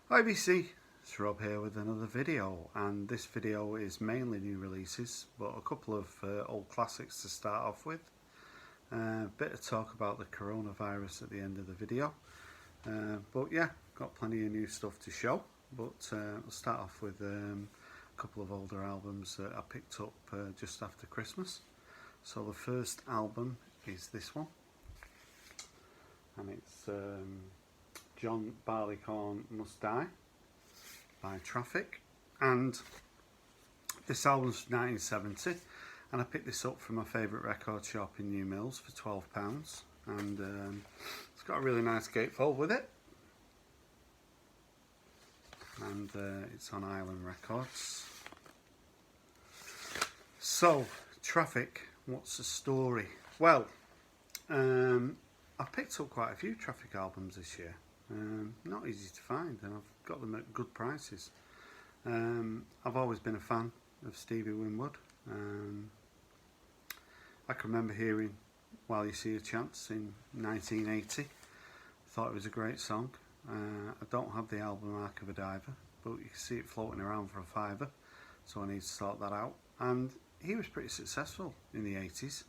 Hi VC, it's Rob here with another video, and this video is mainly new releases but a couple of old classics to start off with. A bit of talk about the coronavirus at the end of the video, but yeah, got plenty of new stuff to show. But I'll start off with a couple of older albums that I picked up just after Christmas. So the first album is this one, and it's John Barleycorn Must Die by Traffic, and this album's from 1970, and I picked this up from my favourite record shop in New Mills for £12, and it's got a really nice gatefold with it, and it's on Island Records. So Traffic, what's the story? Well, I picked up quite a few Traffic albums this year. Not easy to find, and I've got them at good prices. I've always been a fan of Stevie Winwood. I can remember hearing While You See a Chance in 1980. Thought it was a great song. I don't have the album Arc of a Diver, but you can see it floating around for a £5, so I need to sort that out. And he was pretty successful in the 80s.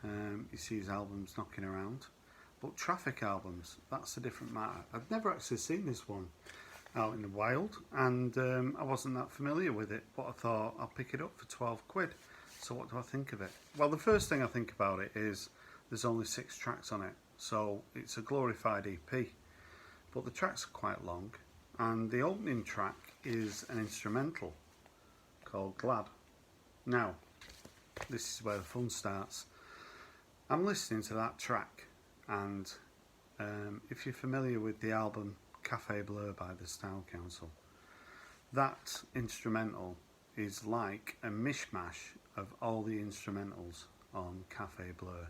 You see his albums knocking around. But Traffic albums, that's a different matter. I've never actually seen this one out in the wild, and I wasn't that familiar with it, but I thought I'll pick it up for £12. So what do I think of it? Well, the first thing I think about it is there's only 6 tracks on it, so it's a glorified EP, but the tracks are quite long, and the opening track is an instrumental called Glad. Now, this is where the fun starts. I'm listening to that track, and if you're familiar with the album Cafe Bleu by the Style Council, that instrumental is like a mishmash of all the instrumentals on Cafe Bleu.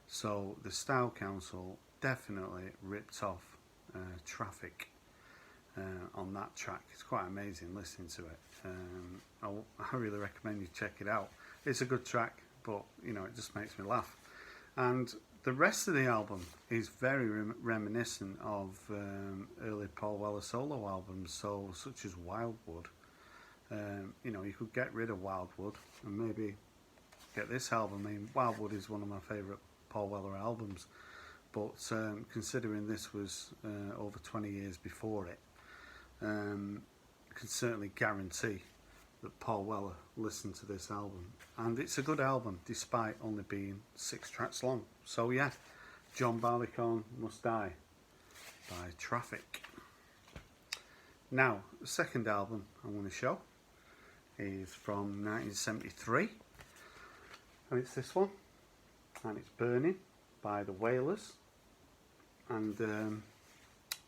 So the Style Council definitely ripped off Traffic on that track. It's quite amazing listening to it. I really recommend you check it out. It's a good track, but you know, it just makes me laugh. And the rest of the album is very reminiscent of early Paul Weller solo albums, so such as Wildwood. You know, you could get rid of Wildwood and maybe get this album. I mean, Wildwood is one of my favourite Paul Weller albums, but considering this was over 20 years before it, I can certainly guarantee that Paul Weller listened to this album, and it's a good album despite only being 6 tracks long. So yeah, John Barleycorn Must Die by Traffic. Now, the second album I'm going to show is from 1973, and it's this one, and it's Burning by the Wailers. And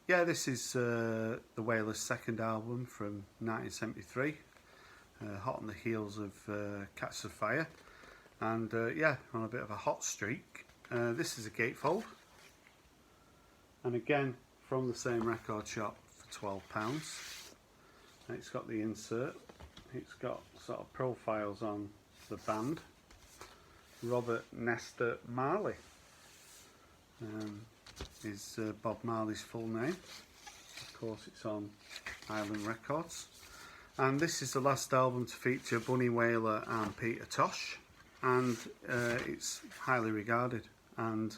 yeah, this is the Wailers' second album from 1973. Hot on the heels of Catch the Fire, and yeah, on a bit of a hot streak. This is a Gatefold, and again from the same record shop for £12. And it's got the insert. It's got sort of profiles on the band. Robert Nesta Marley is Bob Marley's full name. Of course, it's on Island Records. And this is the last album to feature Bunny Wailer and Peter Tosh, and it's highly regarded, and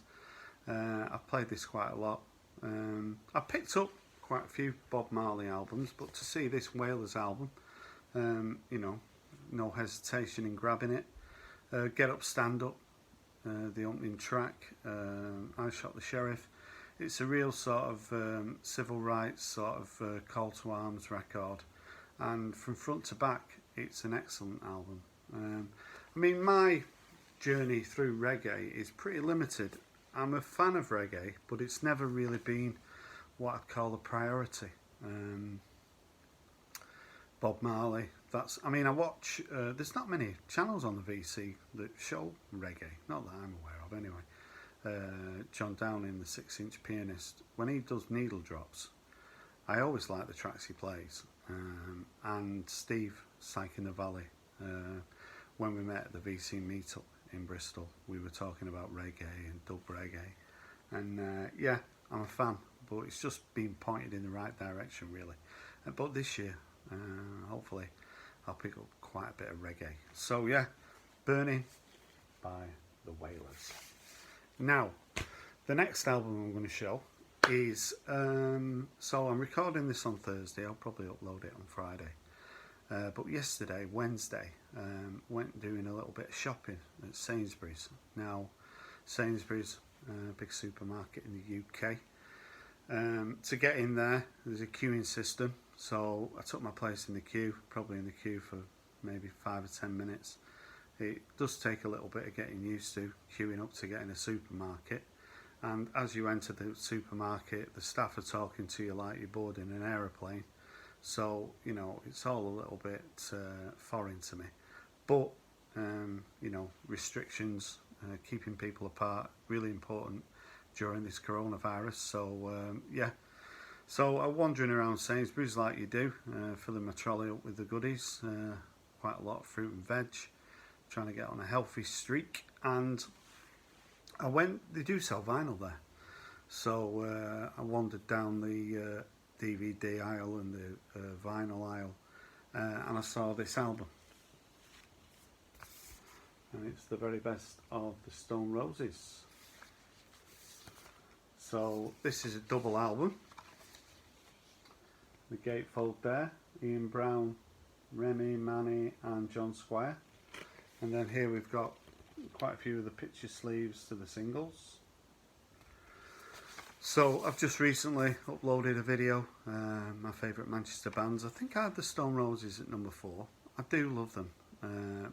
I've played this quite a lot. I picked up quite a few Bob Marley albums, but to see this Wailers album, you know, no hesitation in grabbing it. Get Up, Stand Up, the opening track, I Shot the Sheriff. It's a real sort of civil rights sort of call to arms record. And from front to back, it's an excellent album. I mean, my journey through reggae is pretty limited. I'm a fan of reggae, but it's never really been what I'd call a priority. Bob Marley, I mean, I watch, there's not many channels on the VC that show reggae, not that I'm aware of anyway. John Downing, the 6-inch pianist, when he does needle drops, I always like the tracks he plays. And Steve, Psych in the Valley, when we met at the VC meetup in Bristol, we were talking about reggae and dub reggae, and yeah, I'm a fan, but it's just been pointed in the right direction really. But this year, hopefully, I'll pick up quite a bit of reggae. So yeah, Burning by the Wailers. Now, the next album I'm going to show is, so I'm recording this on Thursday, I'll probably upload it on Friday. But yesterday, Wednesday, went doing a little bit of shopping at Sainsbury's. Now, Sainsbury's, big supermarket in the UK. To get in there, there's a queuing system. So I took my place in the queue, probably in the queue for maybe 5 or 10 minutes. It does take a little bit of getting used to queuing up to get in a supermarket. And as you enter the supermarket, the staff are talking to you like you're boarding an aeroplane. So, you know, it's all a little bit foreign to me. But, you know, restrictions, keeping people apart, really important during this coronavirus. So, yeah. So I'm wandering around Sainsbury's like you do, filling my trolley up with the goodies, quite a lot of fruit and veg, trying to get on a healthy streak. And they do sell vinyl there. So I wandered down the DVD aisle and the vinyl aisle, and I saw this album. And it's the very best of the Stone Roses. So this is a double album. The Gatefold there, Ian Brown, Remy, Manny and John Squire. And then here we've got quite a few of the picture sleeves to the singles. So I've just recently uploaded a video, my favourite Manchester bands. I think I had the Stone Roses at number 4. I do love them,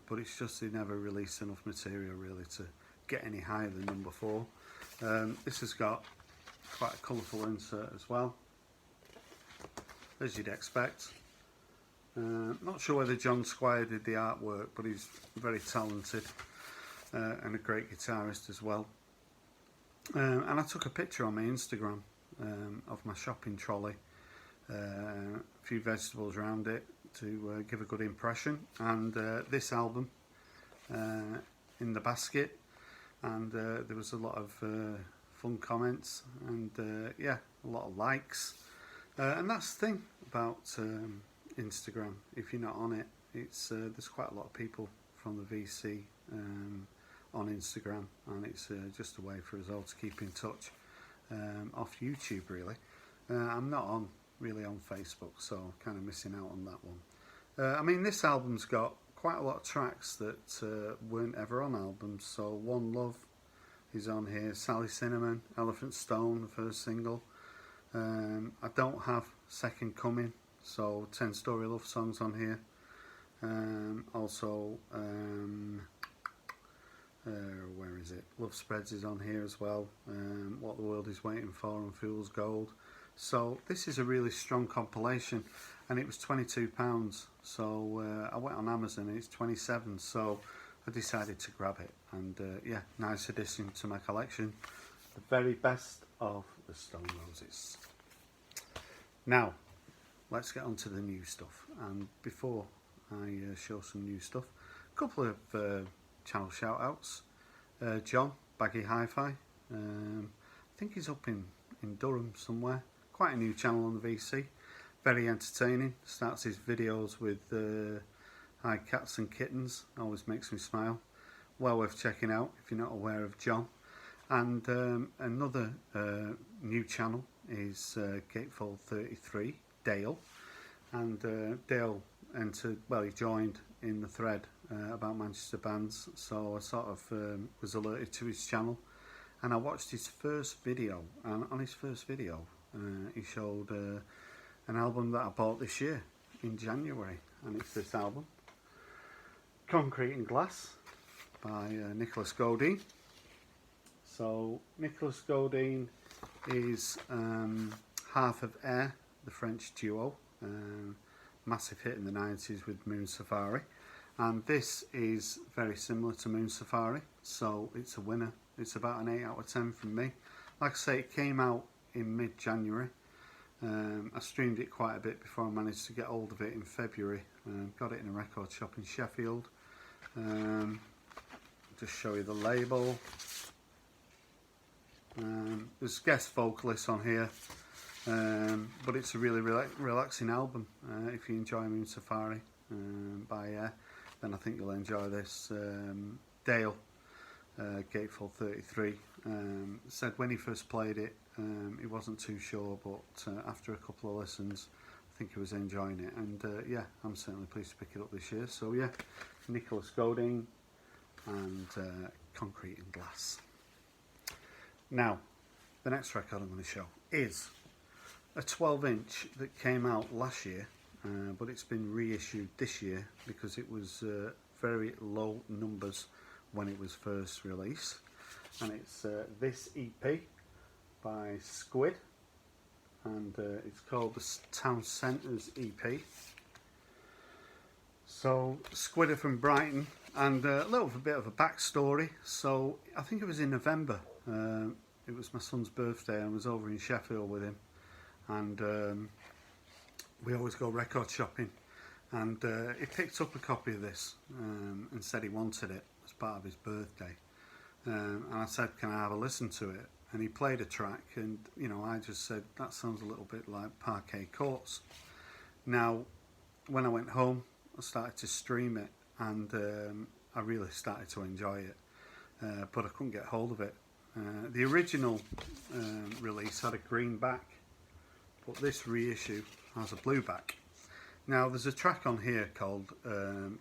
but it's just they never released enough material really to get any higher than number 4. This has got quite a colourful insert as well, as you'd expect. Not sure whether John Squire did the artwork, but he's very talented and a great guitarist as well. And I took a picture on my Instagram of my shopping trolley, a few vegetables around it to give a good impression, and this album in the basket, and there was a lot of fun comments and yeah, a lot of likes. And that's the thing about Instagram. If you're not on it, it's there's quite a lot of people from the VC on Instagram, and it's just a way for us all to keep in touch off YouTube really. I'm not really on Facebook, so I'm kind of missing out on that one. I mean, this album's got quite a lot of tracks that weren't ever on albums. So One Love is on here, Sally Cinnamon, Elephant Stone, the first single. I don't have Second Coming, so 10 Story Love Songs on here. Also, where is it? Love Spreads is on here as well. What the World is Waiting For and Fool's Gold. So this is a really strong compilation, and it was £22. So I went on Amazon and it's 27. So I decided to grab it, and yeah, nice addition to my collection. The very best of the Stone Roses. Now, let's get on to the new stuff. And before I show some new stuff, a couple of channel shout outs. John, Baggy Hi-Fi, I think he's up in Durham somewhere. Quite a new channel on the VC, very entertaining. Starts his videos with hi cats and kittens, always makes me smile. Well worth checking out if you're not aware of John. And another new channel is Gatefold 33, Dale. And Dale entered, well, he joined in the thread about Manchester bands, so I sort of was alerted to his channel, and I watched his first video, and on his first video he showed an album that I bought this year in January, and it's this album, Concrete and Glass by Nicholas Godine. So Nicholas Godine is half of Air, the French duo, massive hit in the 90s with Moon Safari, and this is very similar to Moon Safari, so it's a winner. It's about an 8 out of 10 from me. Like I say, it came out in mid-January. I streamed it quite a bit before I managed to get hold of it in February. Got it in a record shop in Sheffield. Just show you the label. There's guest vocalists on here. but it's a really relaxing album. If you enjoy Moon Safari by Air, then I think you'll enjoy this. Dale, Gatefold 33, said when he first played it, he wasn't too sure, but after a couple of listens, I think he was enjoying it, and yeah, I'm certainly pleased to pick it up this year. So yeah, Nicholas Godin and Concrete and Glass. Now, the next record I'm going to show is a 12-inch that came out last year, but it's been reissued this year because it was very low numbers when it was first released, and it's this EP by Squid, and it's called the Town Centres EP. So Squid are from Brighton, and a little bit of a backstory. So I think it was in November, it was my son's birthday, and I was over in Sheffield with him, and we always go record shopping, and he picked up a copy of this and said he wanted it as part of his birthday, and I said, can I have a listen to it? And he played a track, and you know, I just said, that sounds a little bit like Parquet Courts. Now, when I went home, I started to stream it, and I really started to enjoy it, but I couldn't get hold of it. The original release had a green back, but this reissue has a blue back. Now, there's a track on here called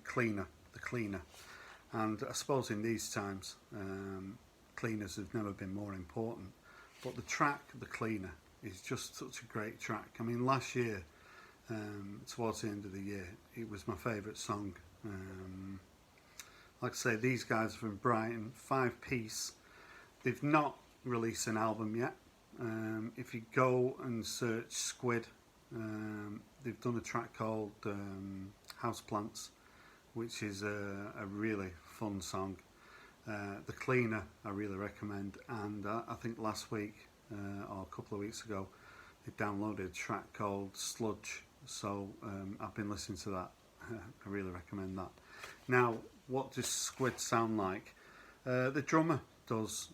Cleaner, the Cleaner, and I suppose in these times, cleaners have never been more important, but the track, the Cleaner, is just such a great track. I mean, last year, towards the end of the year, it was my favourite song. Like I say, these guys are from Brighton, 5-piece. They've not released an album yet. If you go and search Squid, they've done a track called Houseplants, which is a really fun song. The Cleaner I really recommend, and I think last week or a couple of weeks ago they downloaded a track called Sludge, so I've been listening to that. I really recommend that. Now, what does Squid sound like? The drummer does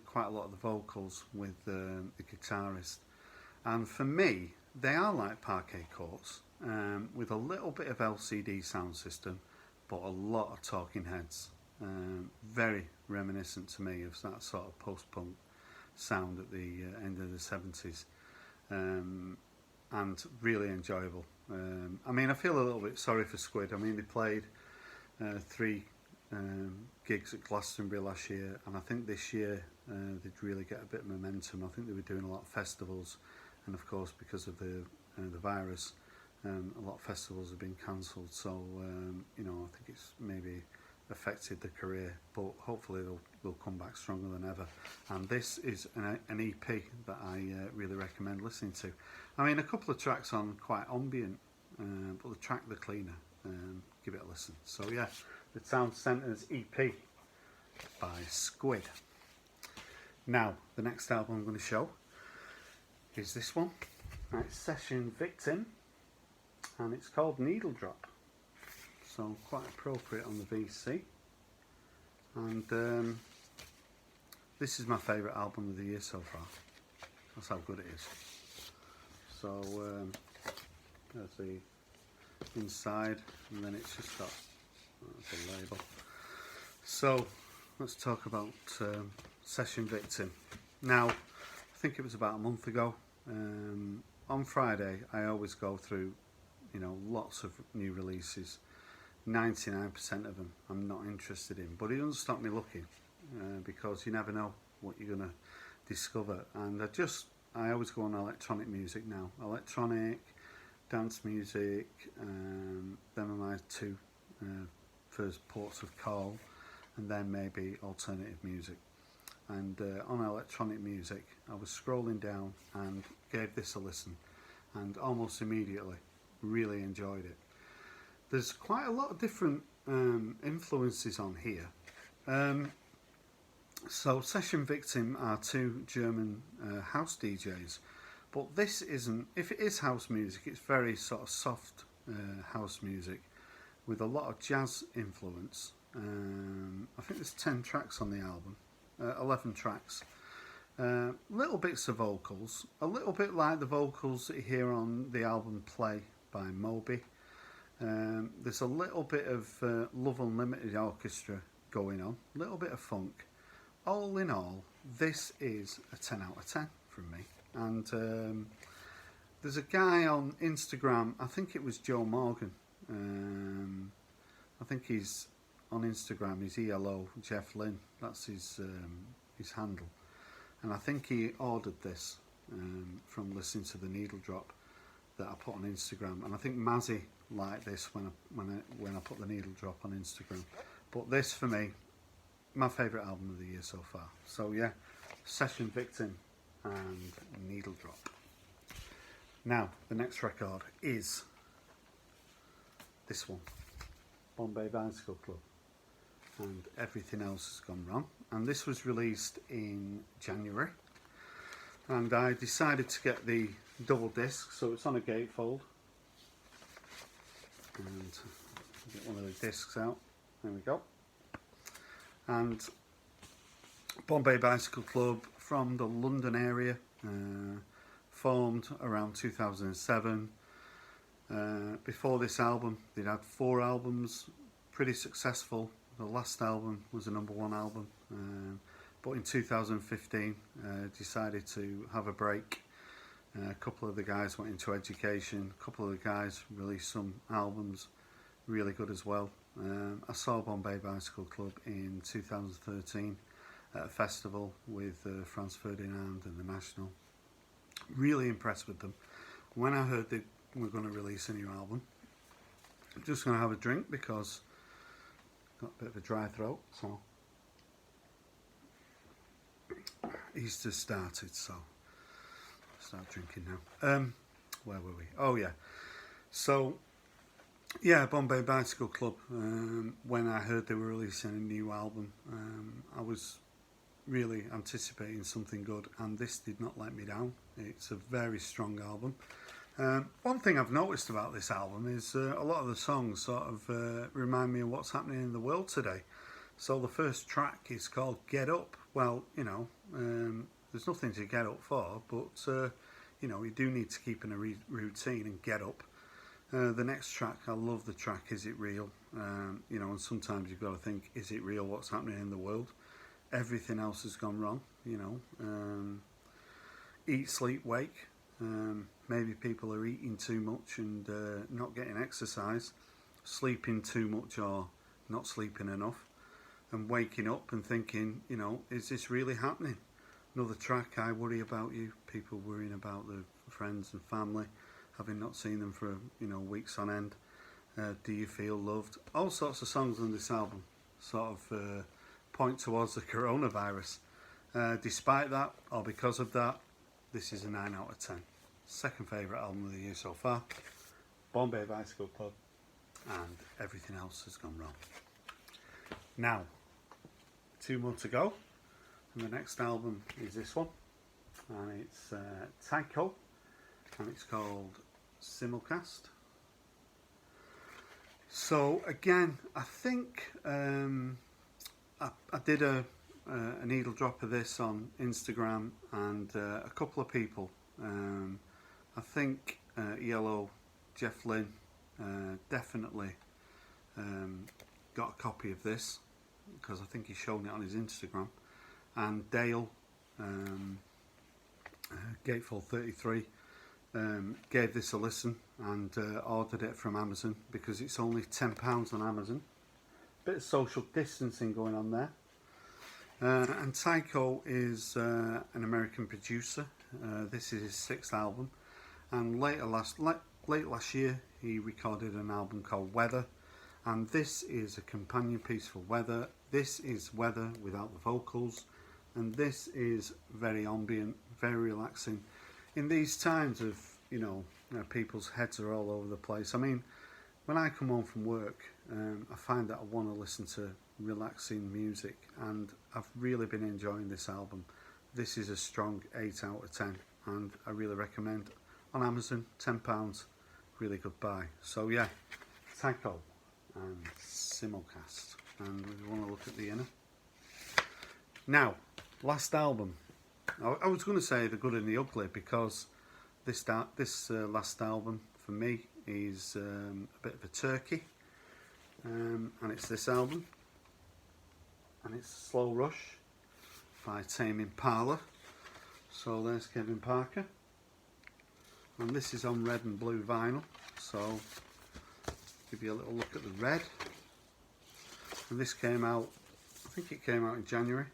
quite a lot of the vocals with the guitarist, and for me they are like Parquet Courts, with a little bit of LCD sound system but a lot of talking heads. Very reminiscent to me of that sort of post-punk sound at the end of the 70s, and really enjoyable. I mean, I feel a little bit sorry for Squid. I mean, they played 3 gigs at Glastonbury last year, and I think this year they'd really get a bit of momentum. I think they were doing a lot of festivals, and of course because of the virus, a lot of festivals have been cancelled, so you know, I think it's maybe affected the career, but hopefully they'll come back stronger than ever. And this is an EP that I really recommend listening to. I mean, a couple of tracks on quite ambient, but the track The Cleaner, give it a listen. So yeah, the Town Centres EP by Squid. Now, the next album I'm going to show is this one. It's Session Victim, and it's called Needle Drop. So quite appropriate on the VC, and this is my favourite album of the year so far. That's how good it is. So there's the inside, and then it's just got the label. So let's talk about Session Victim. Now, I think it was about a month ago. On Friday, I always go through, you know, lots of new releases. 99% of them I'm not interested in, but it doesn't stop me looking, because you never know what you're going to discover. And I always go on electronic music now. Electronic, dance music, them are my 2 first ports of call, and then maybe alternative music. And on electronic music, I was scrolling down and gave this a listen, and almost immediately really enjoyed it. There's quite a lot of different influences on here. So Session Victim are 2 German house DJs, but this isn't. If it is house music, it's very sort of soft house music with a lot of jazz influence. I think there's 10 tracks on the album, 11 tracks. Little bits of vocals, a little bit like the vocals that you hear on the album Play by Moby. There's a little bit of Love Unlimited orchestra going on, a little bit of funk. All in all, this is a 10 out of 10 from me. And there's a guy on Instagram, I think it was Joe Morgan. I think he's on Instagram, he's ELO Jeff Lynn, that's his handle. And I think he ordered this from listening to the needle drop that I put on Instagram. And I think Mazzy liked this when I put the needle drop on Instagram. But this for me, my favourite album of the year so far. So yeah, Session Victim and Needle Drop. Now the next record is this one, Bombay Bicycle Club, and Everything Else Has Gone Wrong. And this was released in January, and I decided to get the double disc, so it's on a gatefold. And get one of the discs out. There we go. And Bombay Bicycle Club from the London area, formed around 2007. Before this album, they'd had 4 albums, pretty successful. The last album was a #1 album, but in 2015 decided to have a break. A couple of the guys went into education, a couple of the guys released some albums, really good as well. I saw Bombay Bicycle Club in 2013 at a festival with Franz Ferdinand and the National. Really impressed with them. When I heard they were going to release a new album, I'm just going to have a drink because I've got a bit of a dry throat, so Easter started, so I'll start drinking now. Where were we? Oh yeah, so yeah, Bombay Bicycle Club. When I heard they were releasing a new album, I was really anticipating something good, and this did not let me down. It's a very strong album. One thing I've noticed about this album is a lot of the songs sort of remind me of what's happening in the world today. So the first track is called Get Up. Well, you know, there's nothing to get up for, but you know, you do need to keep in a routine and get up. The next track, I love the track Is It Real? You know, and sometimes you've got to think, is it real what's happening in the world? Everything else has gone wrong, you know. Eat, sleep, wake. Maybe people are eating too much and not getting exercise, sleeping too much or not sleeping enough, and waking up and thinking, you know, is this really happening? Another track, I Worry About You. People worrying about their friends and family, having not seen them for, you know, weeks on end. Do You Feel Loved? All sorts of songs on this album sort of point towards the coronavirus. Despite that, or because of that, this is a 9 out of 10. Second favourite album of the year so far. Bombay Bicycle Club and Everything Else Has Gone Wrong. Now, 2 more to go, and the next album is this one, and it's Tyco, and it's called Symulast. So again, I think I did a needle drop of this on Instagram, and a couple of people, I think Yellow Jeff Lynn definitely got a copy of this, because I think he's shown it on his Instagram, and Dale Gatefold 33 gave this a listen and ordered it from Amazon because it's only £10 on Amazon. Bit of social distancing going on there. And Tyco is an American producer. This is his 6th album, and late last year he recorded an album called Weather, and this is a companion piece for Weather. This is Weather without the vocals, and this is very ambient, very relaxing. In these times of, you know, people's heads are all over the place. I mean, when I come home from work, I find that I want to listen to relaxing music, and I've really been enjoying this album. This is a strong 8 out of 10, and I really recommend. On Amazon, £10, really good buy. So yeah, Tyco and Symulast, and we want to look at the inner. Now, last album I was going to say the good and the ugly, because this last album for me is a bit of a turkey, and it's this album, and it's Slow Rush by Tame Impala. So there's Kevin Parker, and this is on red and blue vinyl, so give you a little look at the red. And this came out, I think it came out in January.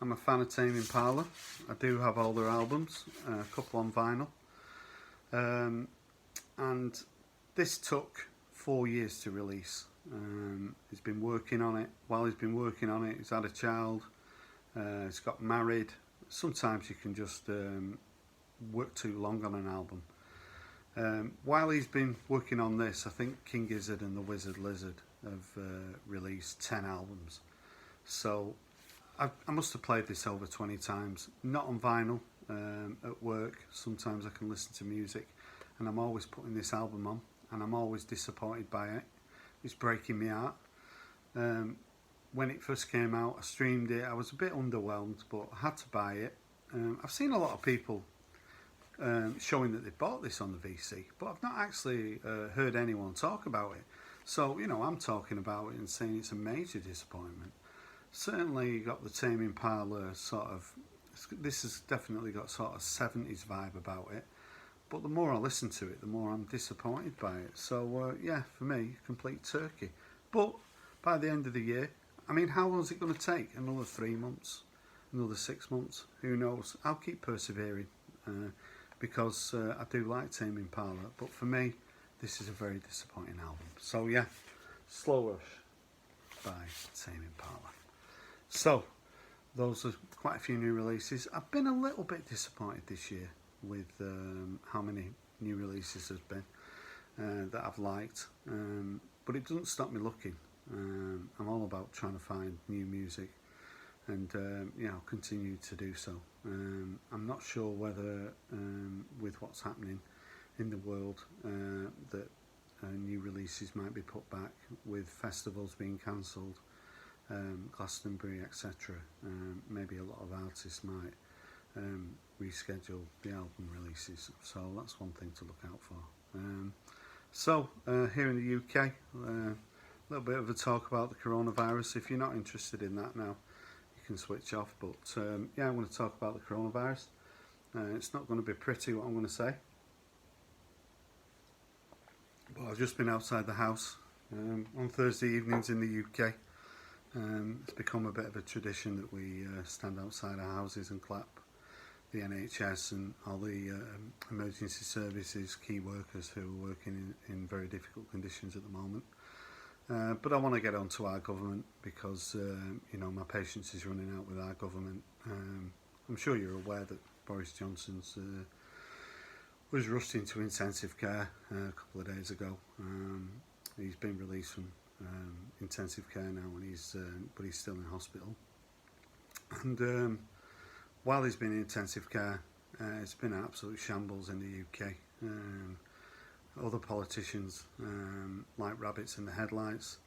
I'm a fan of Tame Impala. I do have all their albums, a couple on vinyl. And this took 4 years to release. He's been working on it. While he's been working on it, he's had a child. He's got married. Sometimes you can just work too long on an album. While he's been working on this, I think King Gizzard and the Wizard Lizard have released 10 albums. So I must have played this over 20 times. Not on vinyl, at work. Sometimes I can listen to music, and I'm always putting this album on, and I'm always disappointed by it. It's breaking me heart. When it first came out, I streamed it. I was a bit underwhelmed, but I had to buy it. I've seen a lot of people showing that they bought this on the VC, but I've not actually heard anyone talk about it. So, you know, I'm talking about it and saying it's a major disappointment. Certainly you got the Tame Impala sort of, this has definitely got sort of 70s vibe about it, but the more I listen to it, the more I'm disappointed by it. So yeah, for me, complete turkey. But by the end of the year, I mean, how long is it going to take? Another 3 months? Another 6 months? Who knows? I'll keep persevering, because I do like Tame Impala, but for me, this is a very disappointing album. So yeah, Slow Rush by Tame Impala. So, those are quite a few new releases. I've been a little bit disappointed this year with how many new releases there's been that I've liked, but it doesn't stop me looking. I'm all about trying to find new music, and you know, continue to do so. I'm not sure whether with what's happening in the world that new releases might be put back, with festivals being cancelled, Glastonbury, etc. Maybe a lot of artists might reschedule the album releases, so that's one thing to look out for. So here in the UK, a little bit of a talk about the coronavirus. If you're not interested in that now, you can switch off, but yeah, I'm going to talk about the coronavirus. It's not going to be pretty what I'm going to say, but I've just been outside the house on Thursday evenings in the UK. It's become a bit of a tradition that we stand outside our houses and clap the NHS and all the emergency services, key workers who are working in very difficult conditions at the moment. But I want to get on to our government, because you know, my patience is running out with our government. I'm sure you're aware that Boris Johnson's was rushed into intensive care a couple of days ago. He's been released from intensive care now, and but he's still in hospital. And while he's been in intensive care, it's been an absolute shambles in the UK. Other politicians like rabbits in the headlights.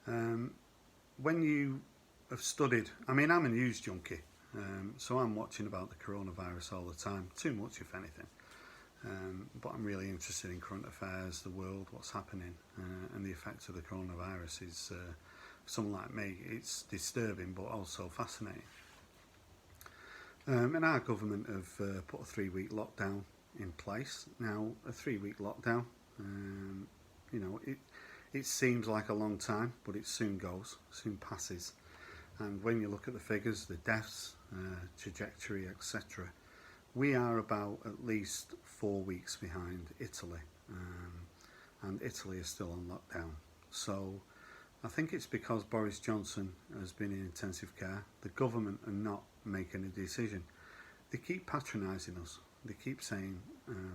When you have studied, I mean, I'm a news junkie, so I'm watching about the coronavirus all the time, too much if anything. But I'm really interested in current affairs, the world, what's happening, and the effects of the coronavirus is, for someone like me, it's disturbing but also fascinating. And our government have put a 3-week lockdown in place. Now, a 3-week lockdown, you know, it seems like a long time, but it soon goes, soon passes. And when you look at the figures, the deaths, trajectory, etc., we are about at least 4 weeks behind Italy, and Italy is still on lockdown. So I think it's because Boris Johnson has been in intensive care. The government are not making a decision. They keep patronising us. They keep saying,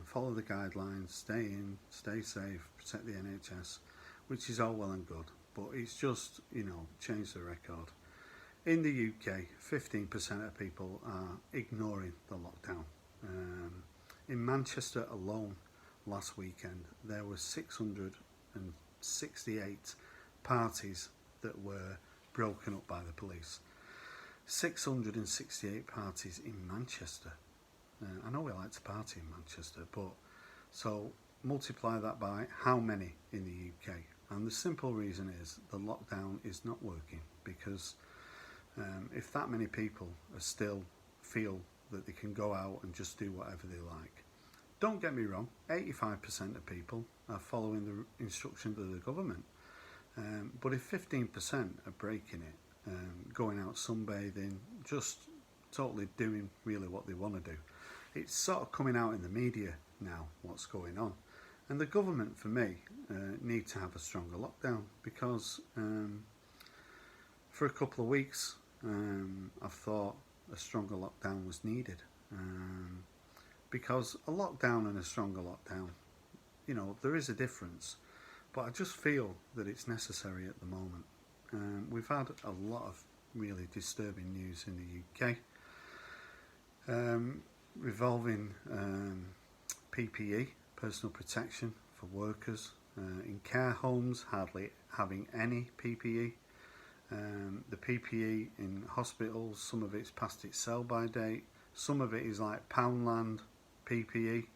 follow the guidelines, stay in, stay safe, protect the NHS, which is all well and good, but it's just, you know, change the record. In the UK, 15% of people are ignoring the lockdown. In Manchester alone, last weekend, there were 668 parties that were broken up by the police. 668 parties in Manchester. I know we like to party in Manchester, but so multiply that by how many in the UK. And the simple reason is the lockdown is not working, because if that many people are still feel that they can go out and just do whatever they like. Don't get me wrong, 85% of people are following the instructions of the government. But if 15% are breaking it, going out sunbathing, just totally doing really what they want to do, it's sort of coming out in the media now what's going on. And the government, for me, need to have a stronger lockdown, because for a couple of weeks I've thought a stronger lockdown was needed, because a lockdown and a stronger lockdown, you know, there is a difference, but I just feel that it's necessary at the moment. We've had a lot of really disturbing news in the UK revolving PPE, personal protection for workers, in care homes hardly having any PPE. The PPE in hospitals, some of it's past its sell-by date, some of it is like Poundland PPE.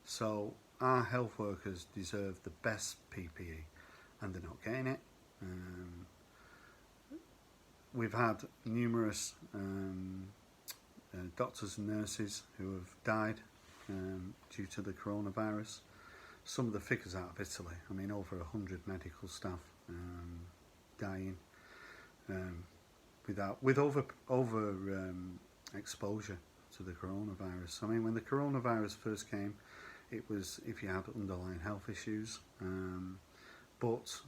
So our health workers deserve the best PPE, and they're not getting it. We've had numerous doctors and nurses who have died due to the coronavirus. Some of the figures out of Italy, I mean, over 100 medical staff dying with over exposure to the coronavirus. I mean, when the coronavirus first came, it was if you had underlying health issues, but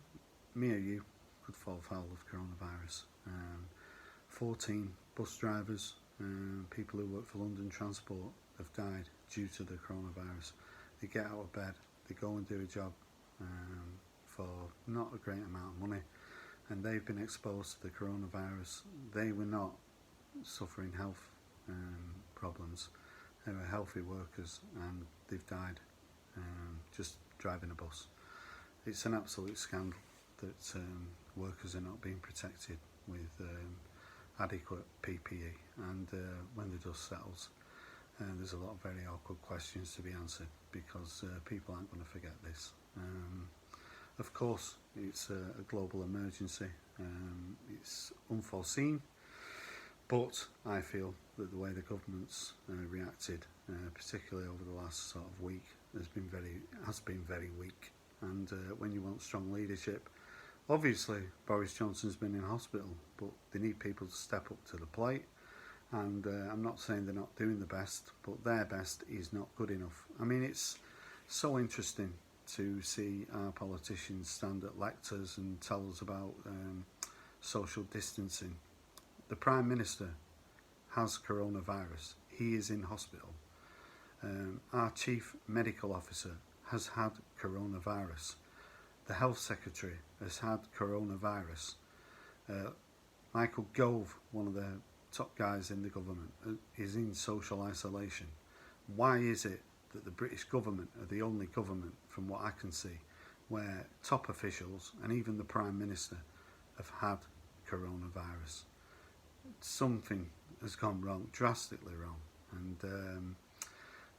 me or you could fall foul of coronavirus. 14 bus drivers, people who work for London Transport, have died due to the coronavirus. They get out of bed, they go and do a job for not a great amount of money, and they've been exposed to the coronavirus. They were not suffering health problems. They were healthy workers, and they've died just driving a bus. It's an absolute scandal that workers are not being protected with adequate PPE, and when the dust settles, there's a lot of very awkward questions to be answered, because people aren't going to forget this. Of course, it's a global emergency. It's unforeseen, but I feel that the way the government's reacted, particularly over the last sort of week, has been very weak. And when you want strong leadership, obviously Boris Johnson's been in hospital, but they need people to step up to the plate. And I'm not saying they're not doing the best, but their best is not good enough. I mean, it's so interesting to see our politicians stand at lectures and tell us about social distancing. The Prime Minister has coronavirus. He is in hospital. Our Chief Medical Officer has had coronavirus. The Health Secretary has had coronavirus. Michael Gove, one of the top guys in the government, is in social isolation. Why is it that the British government are the only government, from what I can see, where top officials and even the Prime Minister have had coronavirus? Something has gone wrong, drastically wrong, and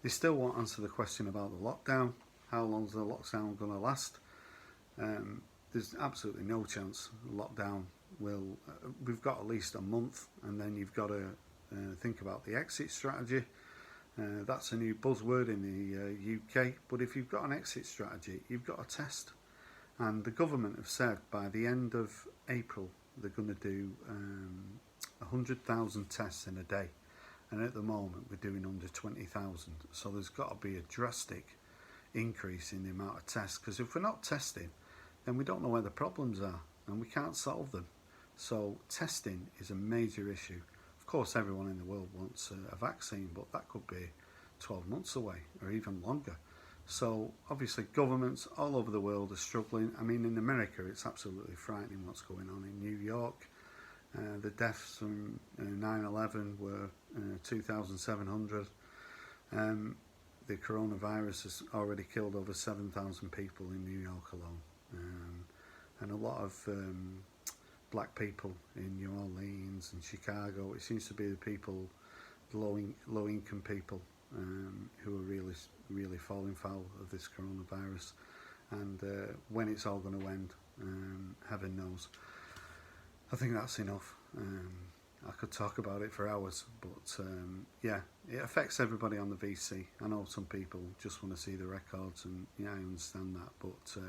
they still won't answer the question about the lockdown. How long is the lockdown going to last? There's absolutely no chance the lockdown will. We've got at least a month, and then you've got to think about the exit strategy. That's a new buzzword in the UK, but if you've got an exit strategy, you've got to test. And the government have said by the end of April they're going to do 100,000 tests in a day, and at the moment we're doing under 20,000. So there's got to be a drastic increase in the amount of tests, because if we're not testing, then we don't know where the problems are and we can't solve them. So testing is a major issue. Of course, everyone in the world wants a vaccine, but that could be 12 months away or even longer. So obviously governments all over the world are struggling. I mean, in America it's absolutely frightening what's going on in New York. The deaths from 9/11 were 2,700. The coronavirus has already killed over 7,000 people in New York alone, and a lot of black people in New Orleans and Chicago. It seems to be the people, low income people, who are really falling foul of this coronavirus. And when it's all going to end, heaven knows. I think that's enough. I could talk about it for hours, but yeah, it affects everybody on the VC. I know some people just want to see the records, and yeah, I understand that, but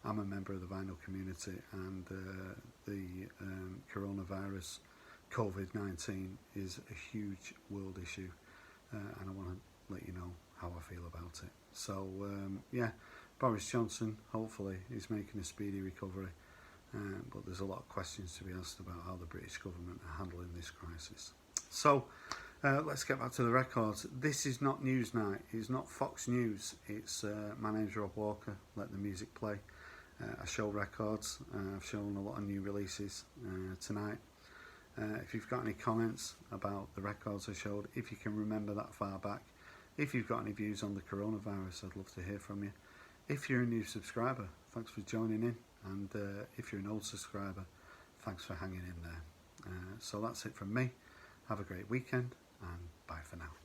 I'm a member of the vinyl community, and the coronavirus, COVID-19, is a huge world issue, and I want to let you know how I feel about it. So yeah, Boris Johnson, hopefully, is making a speedy recovery. But there's a lot of questions to be asked about how the British government are handling this crisis. So let's get back to the records. This is not Newsnight. It's not Fox News. It's my name's Rob Walker. Let the music play. I show records. I've shown a lot of new releases tonight. If you've got any comments about the records I showed, if you can remember that far back, if you've got any views on the coronavirus, I'd love to hear from you. If you're a new subscriber, thanks for joining in. And if you're an old subscriber, thanks for hanging in there. So that's it from me. Have a great weekend, and bye for now.